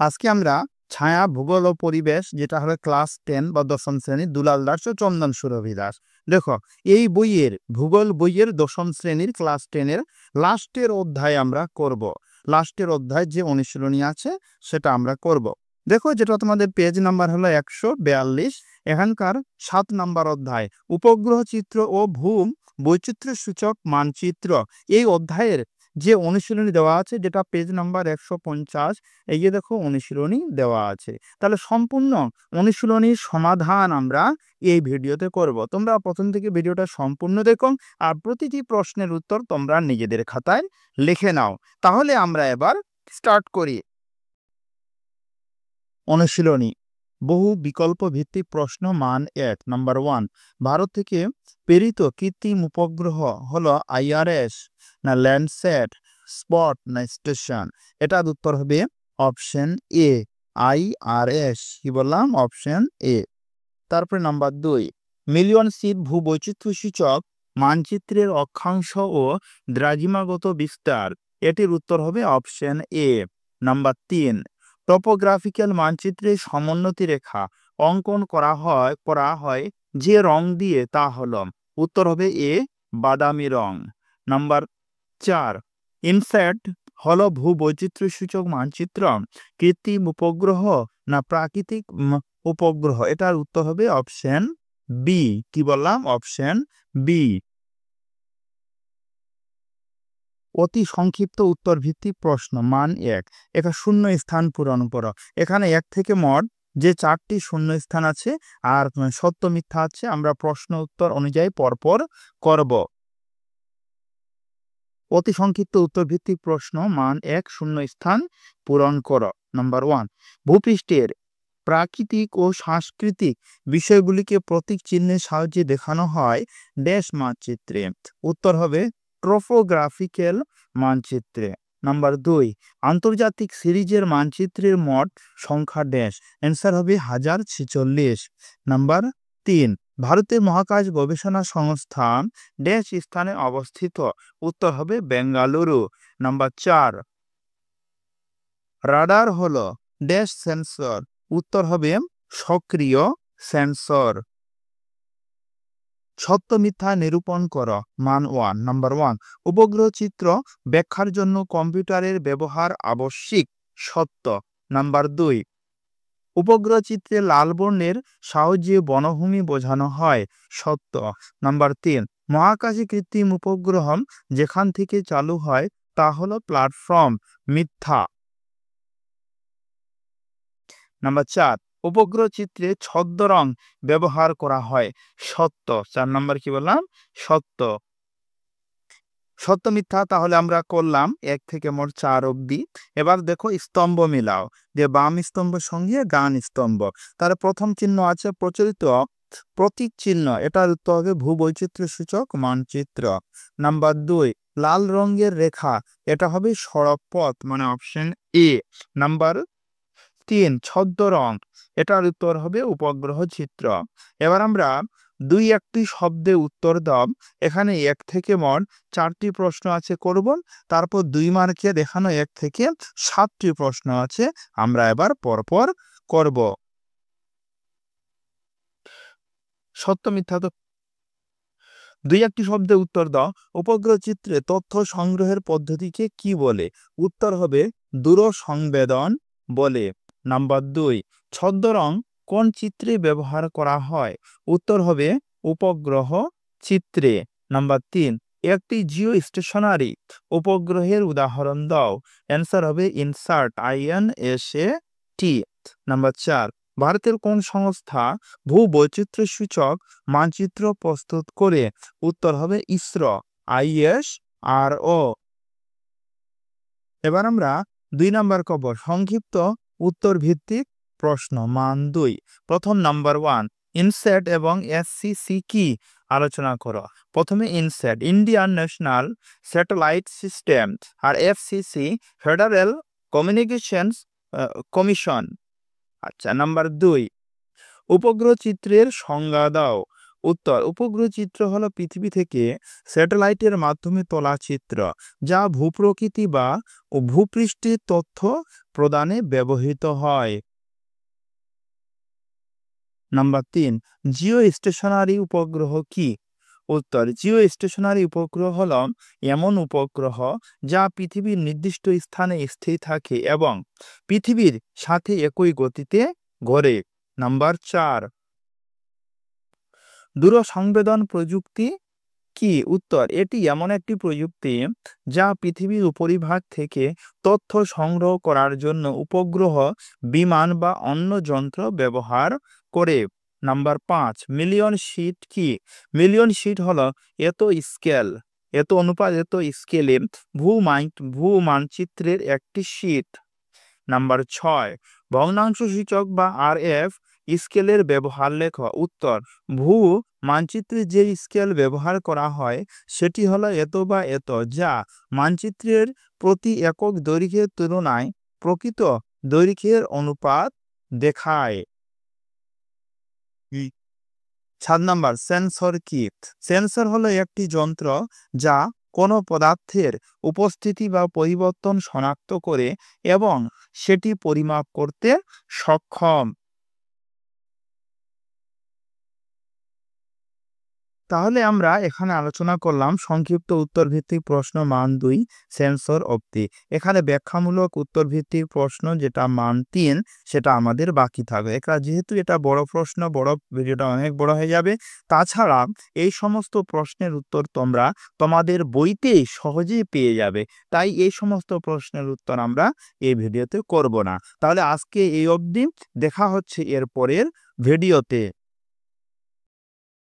আজকে আমরা ছায়া ভূগোল ও পরিবেশ যেটা হলো ক্লাস 10 বা দশম শ্রেণী দুলাল দাস ও চন্দন সুরভি দাস। দেখো, এই বইয়ের ভূগোল বইয়ের দশম শ্রেণীর ক্লাস 10 এর লাস্টের অধ্যায় আমরা করব। লাস্টের অধ্যায় যে অনুশীলনী আছে সেটা আমরা করব। দেখো, যেটা তোমাদের পেজ নাম্বার হলো 142। এখানকার 7 নাম্বার অধ্যায় উপগ্রহ চিত্র ও ভূম বৈচিত্র্য সূচক মানচিত্র। এই অধ্যায়ের যে অনুশীলনী দেওয়া আছে যেটা পেজ নাম্বার 150, এই যে দেখো অনুশীলনী দেওয়া আছে। তাহলে সম্পূর্ণ অনুশীলনীর সমাধান আমরা এই ভিডিওতে করব। তোমরা প্রথম থেকে ভিডিওটা সম্পূর্ণ দেখো আর প্রতিটি প্রশ্নের উত্তর তোমরা নিজেদের খাতায় লিখে নাও। তাহলে আমরা এবার স্টার্ট করি। অনুশীলনী বহু বিকল্প ভিত্তিক প্রশ্ন মান 1 নাম্বার 1, ভারত থেকে প্রেরিত কৃত্রিম উপগ্রহ হলো IRS না ল্যান্ডস্যাট, স্পট না স্টেশন? এটার উত্তর হবে অপশন এ, IRS। কি বললাম? Option A. তারপরে নাম্বার 2, মিলিয়ন সিট ভূবৈচিত্র্য সূচক মানচিত্রের অক্ষাংশ ও দ্রাঘিমাগত বিস্তার। এটির উত্তর হবে অপশন এ। নাম্বার 3, টপোগ্রাফিক্যাল মানচিত্রে সমোন্নতি রেখা অঙ্কন করা হয় যে রং দিয়ে তা হলো? উত্তর হবে এ, বাদামি রং। নাম্বার 4, ইনস্যাট হলো ভূবৈচিত্র্য সূচক মানচিত্র কৃত্রিম উপগ্রহ না প্রাকৃতিক উপগ্রহ? এটার উত্তর হবে অপশন বি। কি বললাম? Option B. অতি সংক্ষিপ্ত উত্তর ভিত্তিক প্রশ্ন মান 1, এখানে শূন্য স্থান পূরণ করো। এখানে 1 থেকে মোট যে 4টি শূন্য স্থান আছে আর সত্য মিথ্যা আছে, আমরা প্রশ্ন উত্তর অনুযায়ী পরপর করব। অতি সংক্ষিপ্ত উত্তর ভিত্তিক প্রশ্ন মান 1, শূন্য স্থান পূরণ করো। নাম্বার 1, ভূপৃষ্ঠের প্রাকৃতিক ও সাংস্কৃতিক বিষয়গুলিকে প্রতীক চিহ্নের সাহায্যে দেখানো হয় ড্যাশ মানচিত্রে? উত্তর হবে ট্রপোগ্রাফিক্যাল মানচিত্রে। নাম্বার 2, আন্তর্জাতিক সিরিজের মানচিত্রের মোট সংখ্যা ড্যাশ? অ্যান্সার হবে 1046। নাম্বার 3, ভারতের মহাকাশ গবেষণা সংস্থান ড্যাশ স্থানে অবস্থিত? উত্তর হবে বেঙ্গালুরু। নাম্বার 4, রাডার হলো ড্যাশ সেন্সর? উত্তর হবে সক্রিয় সেন্সর। সত্য মিথ্যা নিরূপণ করো মান 1। নাম্বার 1, উপগ্রহ চিত্র ব্যাখ্যার জন্য কম্পিউটারের ব্যবহার আবশ্যিক? সত্য। নাম্বার 2, উপগ্রহ চিত্রে লাল বর্ণের সাহায্যে বনভূমি বোঝানো হয়? সত্য। নাম্বার 3, মহাকাশে কৃত্রিম উপগ্রহ যেখান থেকে চালু হয় তা হলো প্ল্যাটফর্ম? মিথ্যা। নাম্বার 4, উপগ্রহ চিত্রে ছদ্মরং ব্যবহার করা হয়? সত্য। 4 নাম্বার কি বললাম? সত্য। সত্য মিথ্যা তাহলে আমরা করলাম 1 থেকে মোট 4 অবধি। এবার দেখো স্তম্ভ মিলাও, যে বাম স্তম্ভের সঙ্গে ডান স্তম্ভ। তাহলে প্রথম চিহ্ন আছে প্রচলিত প্রতীক চিহ্ন, এটার উত্তর হবে ভূবৈচিত্র্য সূচক মানচিত্র। নাম্বার 2, লাল রঙের রেখা, এটা হবে সড়ক পথ মানে অপশন এ। নাম্বার 3, ছদ্ম রং, এটার উত্তর হবে উপগ্রহ চিত্র। এবার আমরা 2-1টি শব্দে উত্তর দাও। এখানে 1 থেকে মোট 4টি প্রশ্ন আছে করব, তারপর 2 মার্কে দেখানো 1 থেকে 7টি প্রশ্ন আছে, আমরা এবার পরপর করব। সত্য মিথ্যা তো 2-1টি শব্দে উত্তর দাও। উপগ্রহ চিত্রে তথ্য সংগ্রহের পদ্ধতিকে কি বলে? উত্তর হবে দূরসংবেদন বলে। নাম্বার 2, ছদ্মরং কোন চিত্রে ব্যবহার করা হয়? উত্তর হবে উপগ্রহ চিত্রে। নাম্বার 3, একটি জিও স্টেশনারি উপগ্রহের উদাহরণ দাও। অ্যান্সার হবে ইনসার্ট, INSAT। নাম্বার 4, ভারতের কোন সংস্থা ভূবৈচিত্র্য সূচক মানচিত্র প্রস্তুত করে? উত্তর হবে ইসরো, ISRO। এবার আমরা 2 নাম্বার করব সংক্ষিপ্ত উত্তর ভিত্তিক প্রশ্ন মান 2। প্রথম নাম্বার 1, ইনস্যাট এবং SCC কি? আলোচনা করো। প্রথমে INSAT Indian national satellite system আর FCC ফেডারেল কমিউনিকেশনস কমিশন। আচ্ছা, নাম্বার 2, উপগ্রহ চিত্রের সংজ্ঞা দাও। উত্তর, উপগ্রহ চিত্র হলো পৃথিবী থেকে স্যাটেলাইটের মাধ্যমে তোলা চিত্র, যা ভূপ্রকৃতি বা ভূপৃষ্ঠের তথ্য প্রদানে ব্যবহৃত হয়। নাম্বার 3, জিও স্টেশনারি উপগ্রহ কি? উত্তর, জিও স্টেশনারি উপগ্রহ হল এমন উপগ্রহ যা পৃথিবীর নির্দিষ্ট স্থানে স্থির থাকে এবং পৃথিবীর সাথে একই গতিতে ঘোরে। নাম্বার 4, দূরসংবেদন প্রযুক্তি কি? উত্তর, এটি এমন একটি প্রযুক্তি যা পৃথিবীর উপরিভাগ থেকে তথ্য সংগ্রহ করার জন্য উপগ্রহ, বিমান বা অন্য যন্ত্র ব্যবহার করে। নাম্বার 5, মিলিয়ন শীট কি? মিলিয়ন শীট হলো এত অনুপাত এত স্কেলে ভূ মানচিত্রের একটি শীট। নাম্বার 6, ভগ্নাংশ সূচক বা RF স্কেলের ব্যবহার লেখ। উত্তর, ভূ মানচিত্রে যে স্কেল ব্যবহার করা হয় সেটি হলো এত বা এত, যা মানচিত্রের প্রতি একক দৈর্ঘ্যের তুলনায় প্রকৃত দৈর্ঘ্যের অনুপাত দেখায়। 7 নাম্বার, সেন্সর কি? সেন্সর হলো একটি যন্ত্র যা কোনো পদার্থের উপস্থিতি বা পরিবর্তন শনাক্ত করে এবং সেটি পরিমাপ করতে সক্ষম। তাহলে আমরা এখানে আলোচনা করলাম সংক্ষিপ্ত উত্তরভিত্তিক প্রশ্ন মান 2 সেন্সর অবধি। এখানে ব্যাখ্যামূলক উত্তরভিত্তিক প্রশ্ন যেটা মান 3 সেটা আমাদের বাকি থাকবে। যেহেতু এটা বড় প্রশ্ন, ভিডিওটা অনেক বড় হয়ে যাবে। তাছাড়া এই সমস্ত প্রশ্নের উত্তর তোমরা তোমাদের বইতেই সহজেই পেয়ে যাবে। তাই এই সমস্ত প্রশ্নের উত্তর আমরা এই ভিডিওতে করব না। তাহলে আজকে এই অবধি, দেখা হচ্ছে এর পরের ভিডিওতে।